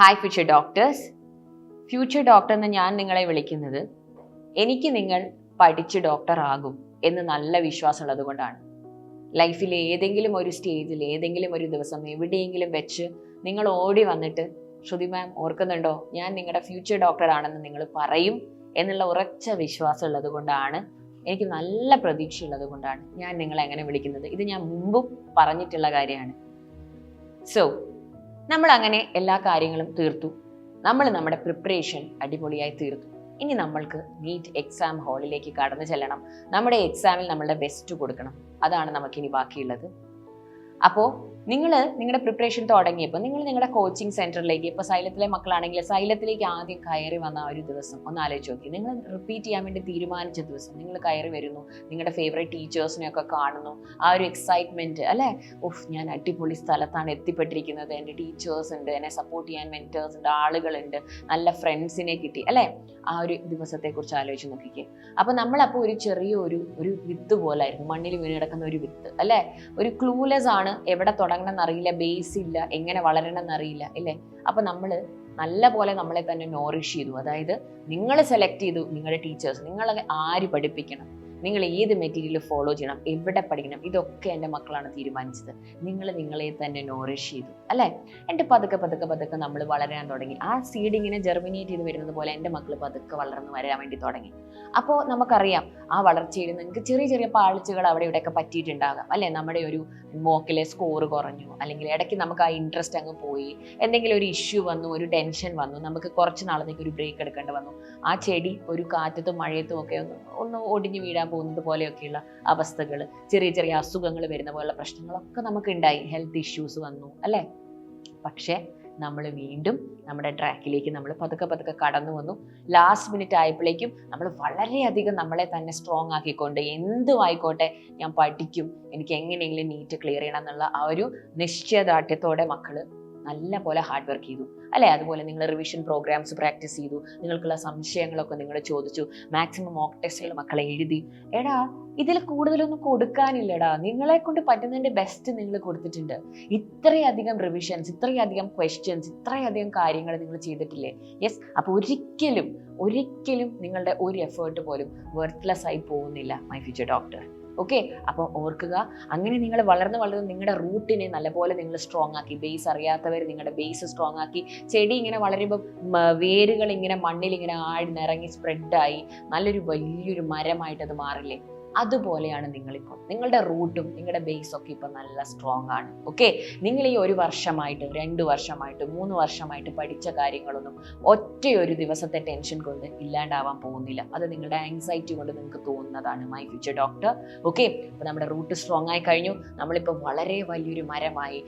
Hi future doctors. Future doctor എന്ന് ഞാൻ നിങ്ങളെ വിളിക്കുന്നത് എനിക്ക് നിങ്ങൾ പഠിച്ച് ഡോക്ടർ ആകും എന്ന് നല്ല വിശ്വാസമുള്ളത് കൊണ്ടാണ്. ലൈഫിൽ ഏതെങ്കിലും ഒരു സ്റ്റേജിൽ ഏതെങ്കിലും ഒരു ദിവസം എവിടെയെങ്കിലും വെച്ച് നിങ്ങൾ ഓടി വന്നിട്ട് ശ്രുതി മാം ഓർക്കുന്നുണ്ടോ, ഞാൻ നിങ്ങളുടെ ഫ്യൂച്ചർ ഡോക്ടർ ആണെന്ന് നിങ്ങൾ പറയും എന്നുള്ള ഉറച്ച വിശ്വാസം ഉള്ളത് കൊണ്ടാണ്, എനിക്ക് നല്ല പ്രതീക്ഷയുള്ളത് കൊണ്ടാണ് ഞാൻ നിങ്ങളെ അങ്ങനെ വിളിക്കുന്നത്. ഇത് ഞാൻ മുമ്പും പറഞ്ഞിട്ടുള്ള കാര്യമാണ്. സോ നമ്മൾ അങ്ങനെ എല്ലാ കാര്യങ്ങളും തീർത്തു. നമ്മൾ നമ്മുടെ പ്രിപ്പറേഷൻ അടിപൊളിയായി തീർത്തു. ഇനി നമ്മൾക്ക് നീറ്റ് എക്സാം ഹാളിലേക്ക് കടന്നു ചെല്ലണം. നമ്മുടെ എക്സാമിൽ നമ്മളുടെ ബെസ്റ്റ് കൊടുക്കണം. അതാണ് നമുക്കിനി ബാക്കിയുള്ളത്. അപ്പോൾ നിങ്ങൾ നിങ്ങളുടെ പ്രിപ്പറേഷൻ തുടങ്ങിയപ്പോൾ നിങ്ങൾ നിങ്ങളുടെ കോച്ചിങ് സെൻറ്ററിലേക്ക്, ഇപ്പോൾ സൈലത്തിലെ മക്കളാണെങ്കിൽ സൈലത്തിലേക്ക് ആദ്യം കയറി വന്ന ആ ഒരു ദിവസം ഒന്ന് ആലോചിച്ച് നോക്കി. നിങ്ങൾ റിപ്പീറ്റ് ചെയ്യാൻ വേണ്ടി തീരുമാനിച്ച ദിവസം നിങ്ങൾ കയറി വരുന്നു, നിങ്ങളുടെ ഫേവറേറ്റ് ടീച്ചേഴ്സിനെയൊക്കെ കാണുന്നു, ആ ഒരു എക്സൈറ്റ്മെൻറ്റ് അല്ലേ, ഞാൻ അടിപൊളി സ്ഥലത്താണ് എത്തിപ്പെട്ടിരിക്കുന്നത്, എൻ്റെ ടീച്ചേഴ്സ് ഉണ്ട്, എന്നെ സപ്പോർട്ട് ചെയ്യാൻ മെൻറ്റേഴ്സ് ഉണ്ട്, ആളുകളുണ്ട്, നല്ല ഫ്രണ്ട്സിനെ കിട്ടി അല്ലേ, ആ ഒരു ദിവസത്തെക്കുറിച്ച് ആലോചിച്ച് നോക്കിക്കേ. അപ്പോൾ നമ്മളപ്പോൾ ഒരു ചെറിയ ഒരു വിത്ത് പോലായിരുന്നു, മണ്ണിൽ വീണ് കിടക്കുന്ന ഒരു വിത്ത് അല്ലേ, ഒരു ക്ലൂലെസ് ആണ്, എവിടെ തുടങ്ങണം എന്നറിയില്ല, ബേസ് ഇല്ല, എങ്ങനെ വളരണം എന്നറിയില്ല അല്ലേ. അപ്പം നമ്മൾ നല്ല പോലെ നമ്മളെ തന്നെ നോറിഷ് ചെയ്തു. അതായത് നിങ്ങൾ സെലക്ട് ചെയ്തു നിങ്ങളുടെ ടീച്ചേഴ്സ്, നിങ്ങളെ ആര് പഠിപ്പിക്കണം, നിങ്ങൾ ഏത് മെറ്റീരിയൽ ഫോളോ ചെയ്യണം, എവിടെ പഠിക്കണം, ഇതൊക്കെ എൻ്റെ മക്കളാണ് തീരുമാനിച്ചത്. നിങ്ങളെ തന്നെ നോറിഷ് ചെയ്തു അല്ലേ. എൻ്റെ പതുക്കെ നമ്മൾ വളരാൻ തുടങ്ങി. ആ സീഡ് ഇങ്ങനെ ജെർമിനേറ്റ് ചെയ്ത് വരുന്നത് പോലെ എൻ്റെ മക്കൾ പതുക്കെ വളർന്ന് വരാൻ വേണ്ടി തുടങ്ങി. അപ്പോൾ നമുക്കറിയാം ആ വളർച്ചയിൽ നിങ്ങൾക്ക് ചെറിയ ചെറിയ പാളിച്ചകൾ അവിടെ ഇവിടെയൊക്കെ പറ്റിയിട്ടുണ്ടാകാം അല്ലേ. നമ്മുടെ ഒരു മോക്കിലെ സ്കോർ കുറഞ്ഞു, അല്ലെങ്കിൽ ഇടയ്ക്ക് നമുക്ക് ആ ഇൻട്രസ്റ്റ് അങ്ങ് പോയി, എന്തെങ്കിലും ഒരു ഇഷ്യൂ വന്നു, ഒരു ടെൻഷൻ വന്നു, നമുക്ക് കുറച്ച് നാളത്തേക്ക് ഒരു ബ്രേക്ക് എടുക്കേണ്ടി വന്നു. ആ ചെടി ഒരു കാറ്റത്തും മഴയത്തും ഒക്കെ ഒന്ന് ഒടിഞ്ഞു വീഴാൻ പോകുന്നത് പോലെയൊക്കെയുള്ള അവസ്ഥകൾ, ചെറിയ ചെറിയ അസുഖങ്ങൾ വരുന്ന പോലുള്ള പ്രശ്നങ്ങളൊക്കെ നമുക്ക് ഉണ്ടായി, ഹെൽത്ത് ഇഷ്യൂസ് വന്നു അല്ലേ. പക്ഷേ നമ്മൾ വീണ്ടും നമ്മുടെ ട്രാക്കിലേക്ക് നമ്മൾ പതുക്കെ കടന്നു വന്നു. ലാസ്റ്റ് മിനിറ്റ് ആയപ്പോഴേക്കും നമ്മൾ വളരെയധികം നമ്മളെ തന്നെ സ്ട്രോങ് ആക്കിക്കൊണ്ട് എന്തും ആയിക്കോട്ടെ ഞാൻ പഠിക്കും, എനിക്ക് എങ്ങനെയെങ്കിലും നീറ്റ് ക്ലിയർ ചെയ്യണം എന്നുള്ള ആ ഒരു നിശ്ചയദാർഢ്യത്തോടെ മക്കൾ നല്ല പോലെ ഹാർഡ് വർക്ക് ചെയ്തു അല്ലേ. അതുപോലെ നിങ്ങൾ റിവിഷൻ പ്രോഗ്രാംസ് പ്രാക്ടീസ് ചെയ്തു, നിങ്ങൾക്കുള്ള സംശയങ്ങളൊക്കെ നിങ്ങൾ ചോദിച്ചു, മാക്സിമം മോക്ക് ടെസ്റ്റുകൾ മക്കളെ എഴുതി. എടാ ഇതിൽ കൂടുതലൊന്നും കൊടുക്കാനില്ലടാ, നിങ്ങളെ കൊണ്ട് പറ്റുന്നതിൻ്റെ ബെസ്റ്റ് നിങ്ങൾ കൊടുത്തിട്ടുണ്ട്. ഇത്രയധികം റിവിഷൻസ്, ഇത്രയധികം ക്വസ്റ്റ്യൻസ്, ഇത്രയധികം കാര്യങ്ങൾ നിങ്ങൾ ചെയ്തിട്ടില്ലേ. യെസ്, അപ്പോൾ ഒരിക്കലും നിങ്ങളുടെ ഒരു എഫേർട്ട് പോലും വർത്ത്ലെസ് ആയി പോകുന്നില്ല മൈ ഫ്യൂച്ചർ ഡോക്ടർ. ഓക്കെ, അപ്പോൾ ഓർക്കുക, അങ്ങനെ നിങ്ങൾ വളർന്ന് നിങ്ങളുടെ റൂട്ടിനെ നല്ലപോലെ നിങ്ങൾ സ്ട്രോങ് ആക്കി. ബേസ് അറിയാത്തവർ നിങ്ങളുടെ ബേസ് സ്ട്രോങ് ആക്കി. ചെടി ഇങ്ങനെ വളരുമ്പോൾ വേരുകൾ ഇങ്ങനെ മണ്ണിൽ ഇങ്ങനെ ആഴ്ന്നിറങ്ങി സ്പ്രെഡായി നല്ലൊരു വലിയൊരു മരമായിട്ട് അത് മാറില്ലേ. അതുപോലെയാണ് നിങ്ങളിപ്പോൾ, നിങ്ങളുടെ റൂട്ടും നിങ്ങളുടെ ബേസും ഒക്കെ ഇപ്പോൾ നല്ല സ്ട്രോങ് ആണ്. ഓക്കെ, നിങ്ങൾ ഈ 1 വർഷമായിട്ട് 2 വർഷമായിട്ട് 3 വർഷമായിട്ട് പഠിച്ച കാര്യങ്ങളൊന്നും ഒറ്റയൊരു ദിവസത്തെ ടെൻഷൻ കൊണ്ട് ഇല്ലാണ്ടാവാൻ പോകുന്നില്ല. അത് നിങ്ങളുടെ ആങ്സൈറ്റി കൊണ്ട് നിങ്ങൾക്ക് തോന്നുന്നതാണ് മൈ ഫ്യൂച്ചർ ഡോക്ടർ. ഓക്കെ, അപ്പോൾ നമ്മുടെ റൂട്ട് സ്ട്രോങ് ആയി കഴിഞ്ഞു. നമ്മളിപ്പോൾ വളരെ വലിയൊരു മരമായി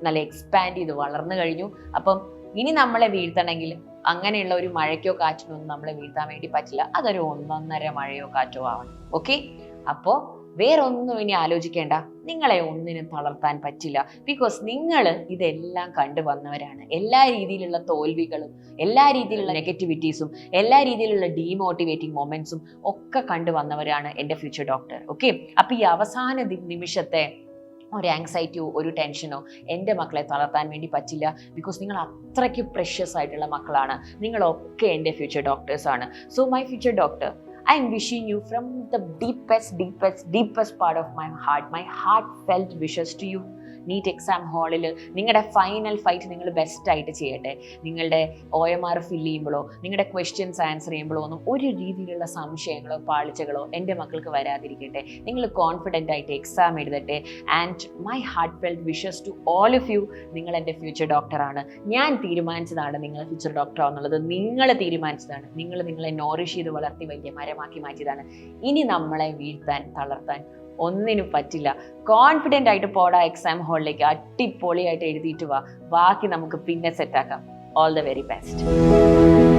നല്ല എക്സ്പാൻഡ് ചെയ്ത് വളർന്നു കഴിഞ്ഞു. അപ്പം ഇനി നമ്മളെ വീഴ്ത്തണമെങ്കിൽ അങ്ങനെയുള്ള ഒരു മഴയ്ക്കോ കാറ്റിനോ ഒന്നും നമ്മളെ വീഴ്ത്താൻ വേണ്ടി പറ്റില്ല. അതൊരു 1.5 മഴയോ കാറ്റോ ആവണം. ഓക്കെ, അപ്പോൾ വേറൊന്നും ഇനി ആലോചിക്കേണ്ട, നിങ്ങളെ ഒന്നിനും തളർത്താൻ പറ്റില്ല. ബിക്കോസ് നിങ്ങൾ ഇതെല്ലാം കണ്ടു വന്നവരാണ്. എല്ലാ രീതിയിലുള്ള തോൽവികളും, എല്ലാ രീതിയിലുള്ള നെഗറ്റിവിറ്റീസും, എല്ലാ രീതിയിലുള്ള ഡീമോട്ടിവേറ്റിംഗ് മൊമെന്റ്സും ഒക്കെ കണ്ടു വന്നവരാണ് എൻ്റെ ഫ്യൂച്ചർ ഡോക്ടർ. ഓക്കെ, അപ്പോൾ ഈ അവസാന നിമിഷത്തെ ഒരു ആങ്സൈറ്റിയോ ഒരു ടെൻഷനോ എൻ്റെ മക്കളെ തളർത്താൻ വേണ്ടി പറ്റില്ല. ബിക്കോസ് നിങ്ങൾ അത്രയ്ക്ക് പ്രഷ്യസ് ആയിട്ടുള്ള മക്കളാണ്. നിങ്ങളൊക്കെ എൻ്റെ ഫ്യൂച്ചർ ഡോക്ടേഴ്സാണ്. So my future doctor, I am wishing you from the deepest part of my heartfelt wishes to you. NEET exam ഹാളിൽ നിങ്ങളുടെ ഫൈനൽ ഫൈറ്റ് നിങ്ങൾ ബെസ്റ്റായിട്ട് ചെയ്യട്ടെ. നിങ്ങളുടെ OMR ഫില്ല് ചെയ്യുമ്പോഴോ നിങ്ങളുടെ ക്വസ്റ്റ്യൻസ് ആൻസർ ചെയ്യുമ്പോഴോ ഒന്നും ഒരു രീതിയിലുള്ള സംശയങ്ങളോ പാളിച്ചകളോ എൻ്റെ മക്കൾക്ക് വരാതിരിക്കട്ടെ. നിങ്ങൾ കോൺഫിഡൻ്റ് ആയിട്ട് എക്സാം എഴുതട്ടെ. And my heartfelt wishes to all of you. നിങ്ങൾ എൻ്റെ ഫ്യൂച്ചർ ഡോക്ടറാണ്. ഞാൻ തീരുമാനിച്ചതാണ് നിങ്ങൾ ഫ്യൂച്ചർ ഡോക്ടർ എന്നുള്ളത്. നിങ്ങൾ തീരുമാനിച്ചതാണ്. നിങ്ങളെ നോറിഷ് ചെയ്ത് വളർത്തി വലിയ മരമാക്കി മാറ്റിയതാണ്. ഇനി നമ്മളെ വീഴ്ത്താൻ തളർത്താൻ ഒന്നിനും പറ്റില്ല. കോൺഫിഡൻ്റ് ആയിട്ട് പോടാ എക്സാം ഹാളിലേക്ക്, അടിപൊളിയായിട്ട് എഴുതിയിട്ട് വാ. ബാക്കി നമുക്ക് പിന്നെ സെറ്റാക്കാം. All the very best.